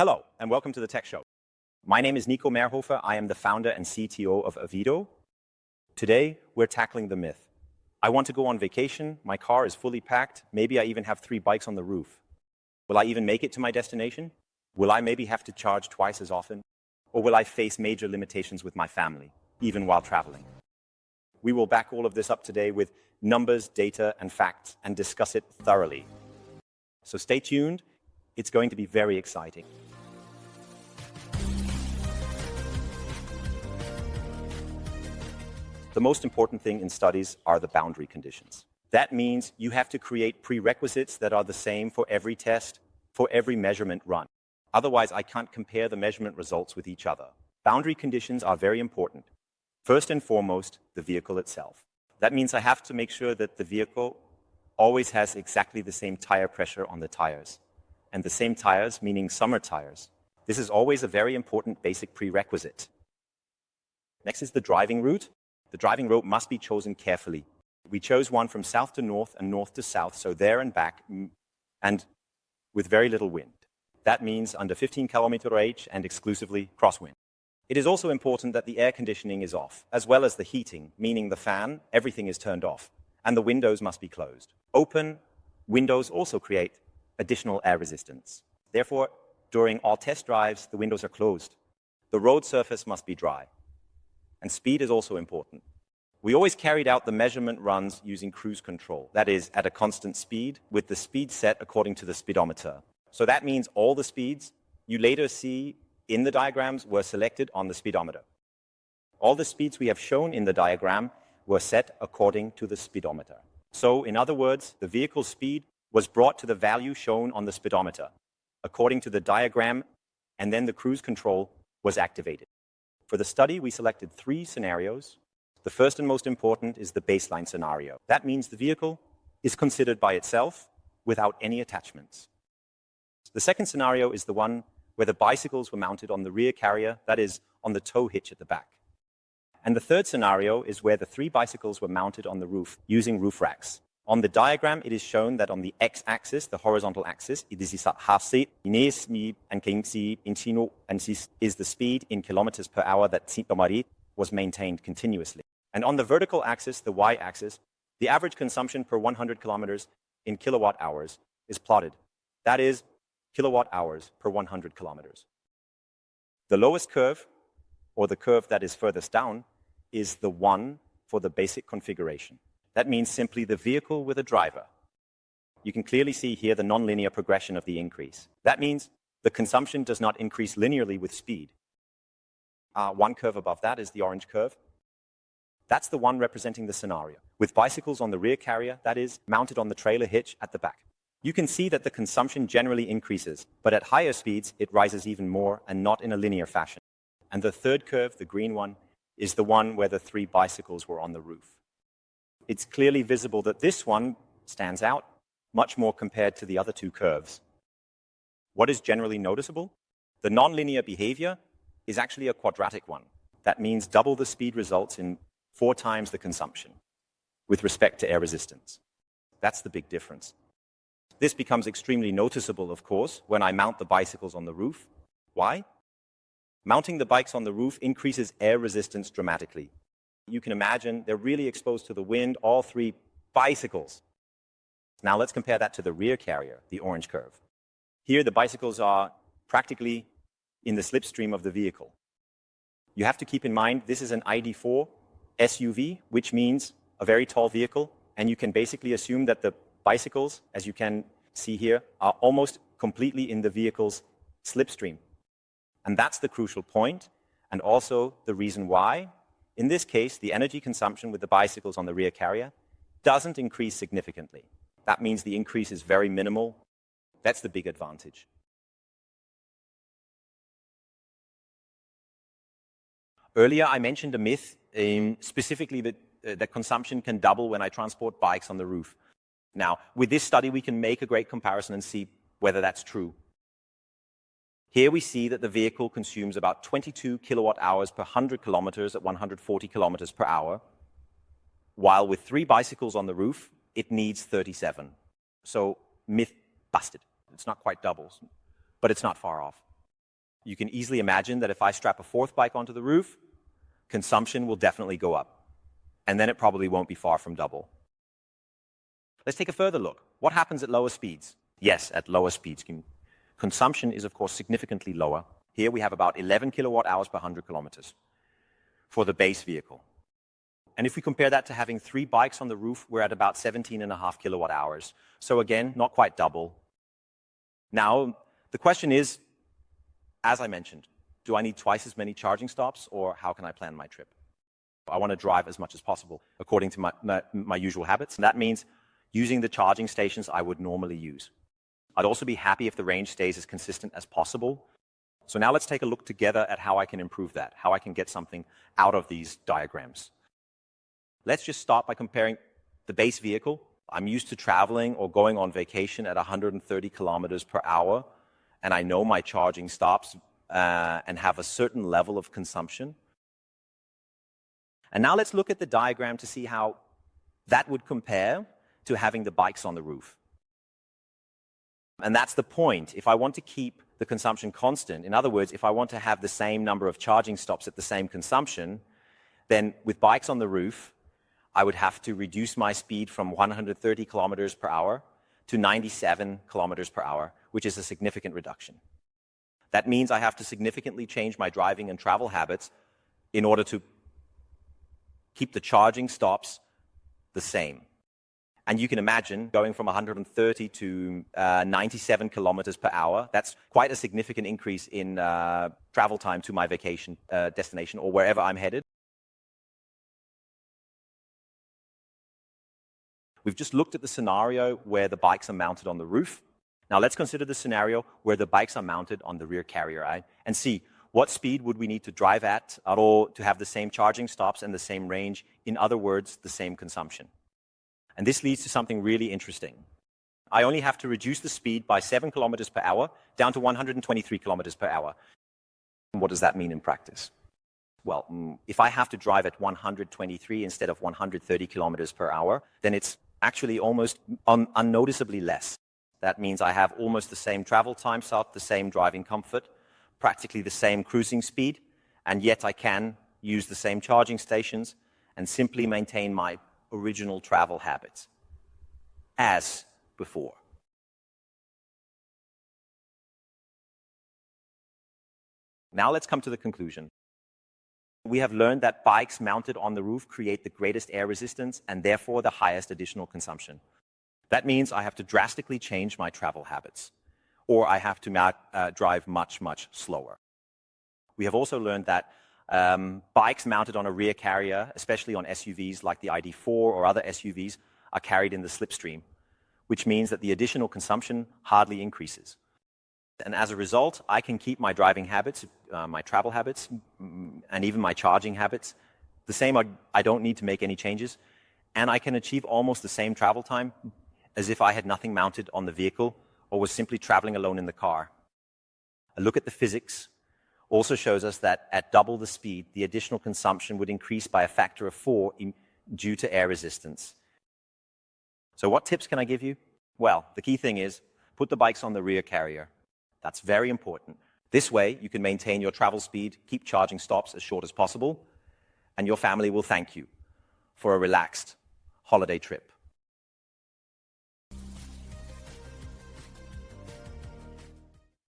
Hello, and welcome to the Tech Show. My name is Nikolaus Mayerhofer. I am the founder and CTO of AVILOO. Today, we're tackling the myth. I want to go on vacation, my car is fully packed, maybe I even have 3 bikes on the roof. Will I even make it to my destination? Will I maybe have to charge twice as often? Or will I face major limitations with my family, even while traveling? We will back all of this up today with numbers, data, and facts, and discuss it thoroughly. So stay tuned. It's going to be very exciting. The most important thing in studies are the boundary conditions. That means you have to create prerequisites that are the same for every test, for every measurement run. Otherwise, I can't compare the measurement results with each other. Boundary conditions are very important. First and foremost, the vehicle itself. That means I have to make sure that the vehicle always has exactly the same tire pressure on the tires. And the same tires, meaning summer tires. This is always a very important basic prerequisite. Next is the driving route. The driving route must be chosen carefully. We chose one from south to north and north to south, so there and back, and with very little wind. That means under 15 km/h and exclusively crosswind. It is also important that the air conditioning is off, as well as the heating, meaning the fan, everything is turned off, and the windows must be closed. Open windows also create additional air resistance. Therefore, during all test drives, the windows are closed. The road surface must be dry. And speed is also important. We always carried out the measurement runs using cruise control. That is, at a constant speed, with the speed set according to the speedometer. So that means all the speeds you later see in the diagrams were selected on the speedometer. All the speeds we have shown in the diagram were set according to the speedometer. So, in other words, the vehicle's speed was brought to the value shown on the speedometer, according to the diagram, and then the cruise control was activated. For the study, we selected 3 scenarios. The first and most important is the baseline scenario. That means the vehicle is considered by itself without any attachments. The second scenario is the one where the bicycles were mounted on the rear carrier, that is, on the tow hitch at the back. And the third scenario is where the 3 bicycles were mounted on the roof using roof racks. On the diagram, it is shown that on the x-axis, the horizontal axis, it is the speed in kilometers per hour that was maintained continuously. And on the vertical axis, the y-axis, the average consumption per 100 kilometers in kilowatt hours is plotted. That is, kilowatt hours per 100 kilometers. The lowest curve, or the curve that is furthest down, is the one for the basic configuration. That means simply the vehicle with a driver. You can clearly see here the nonlinear progression of the increase. That means the consumption does not increase linearly with speed. One curve above that is the orange curve. That's the one representing the scenario, with bicycles on the rear carrier, that is, mounted on the trailer hitch at the back. You can see that the consumption generally increases, but at higher speeds, it rises even more and not in a linear fashion. And the third curve, the green one, is the one where the 3 bicycles were on the roof. It's clearly visible that this one stands out much more compared to the other 2 curves. What is generally noticeable? The nonlinear behavior is actually a quadratic one. That means double the speed results in 4 times the consumption with respect to air resistance. That's the big difference. This becomes extremely noticeable, of course, when I mount the bicycles on the roof. Why? Mounting the bikes on the roof increases air resistance dramatically. You can imagine they're really exposed to the wind, all 3 bicycles. Now let's compare that to the rear carrier, the orange curve. Here the bicycles are practically in the slipstream of the vehicle. You have to keep in mind this is an ID4 SUV, which means a very tall vehicle, and you can basically assume that the bicycles, as you can see here, are almost completely in the vehicle's slipstream. And that's the crucial point, and also the reason why. In this case, the energy consumption with the bicycles on the rear carrier doesn't increase significantly. That means the increase is very minimal. That's the big advantage. Earlier, I mentioned a myth, specifically that consumption can double when I transport bikes on the roof. Now, with this study, we can make a great comparison and see whether that's true. Here we see that the vehicle consumes about 22 kilowatt hours per 100 kilometers at 140 kilometers per hour, while with 3 bicycles on the roof, it needs 37. So myth busted. It's not quite doubles, but it's not far off. You can easily imagine that if I strap a fourth bike onto the roof, consumption will definitely go up. And then it probably won't be far from double. Let's take a further look. What happens at lower speeds? Yes, at lower speeds, consumption is, of course, significantly lower. Here we have about 11 kilowatt hours per 100 kilometers for the base vehicle. And if we compare that to having 3 bikes on the roof, we're at about 17.5 kilowatt hours. So again, not quite double. Now, the question is, as I mentioned, do I need twice as many charging stops, or how can I plan my trip? I want to drive as much as possible according to my usual habits. And that means using the charging stations I would normally use. I'd also be happy if the range stays as consistent as possible. So now let's take a look together at how I can improve that, how I can get something out of these diagrams. Let's just start by comparing the base vehicle. I'm used to traveling or going on vacation at 130 kilometers per hour, and I know my charging stops and have a certain level of consumption. And now let's look at the diagram to see how that would compare to having the bikes on the roof. And that's the point. If I want to keep the consumption constant, in other words, if I want to have the same number of charging stops at the same consumption, then with bikes on the roof, I would have to reduce my speed from 130 kilometers per hour to 97 kilometers per hour, which is a significant reduction. That means I have to significantly change my driving and travel habits in order to keep the charging stops the same. And you can imagine going from 130 to 97 kilometers per hour. That's quite a significant increase in travel time to my vacation destination or wherever I'm headed. We've just looked at the scenario where the bikes are mounted on the roof. Now let's consider the scenario where the bikes are mounted on the rear carrier, right? And see what speed would we need to drive at all to have the same charging stops and the same range. In other words, the same consumption. And this leads to something really interesting. I only have to reduce the speed by 7 kilometers per hour down to 123 kilometers per hour. What does that mean in practice? Well, if I have to drive at 123 instead of 130 kilometers per hour, then it's actually almost unnoticeably less. That means I have almost the same travel time slot, the same driving comfort, practically the same cruising speed, and yet I can use the same charging stations and simply maintain my original travel habits as before. Now let's come to the conclusion. We have learned that bikes mounted on the roof create the greatest air resistance and therefore the highest additional consumption. That means I have to drastically change my travel habits, or I have to drive much, much slower. We have also learned that bikes mounted on a rear carrier, especially on SUVs like the ID.4 or other SUVs, are carried in the slipstream, which means that the additional consumption hardly increases. And as a result, I can keep my driving habits, my travel habits, and even my charging habits the same. I don't need to make any changes. And I can achieve almost the same travel time as if I had nothing mounted on the vehicle or was simply traveling alone in the car. A look at the physics also shows us that at double the speed, the additional consumption would increase by a factor of 4 due to air resistance. So what tips can I give you? Well, the key thing is put the bikes on the rear carrier. That's very important. This way, you can maintain your travel speed, keep charging stops as short as possible, and your family will thank you for a relaxed holiday trip.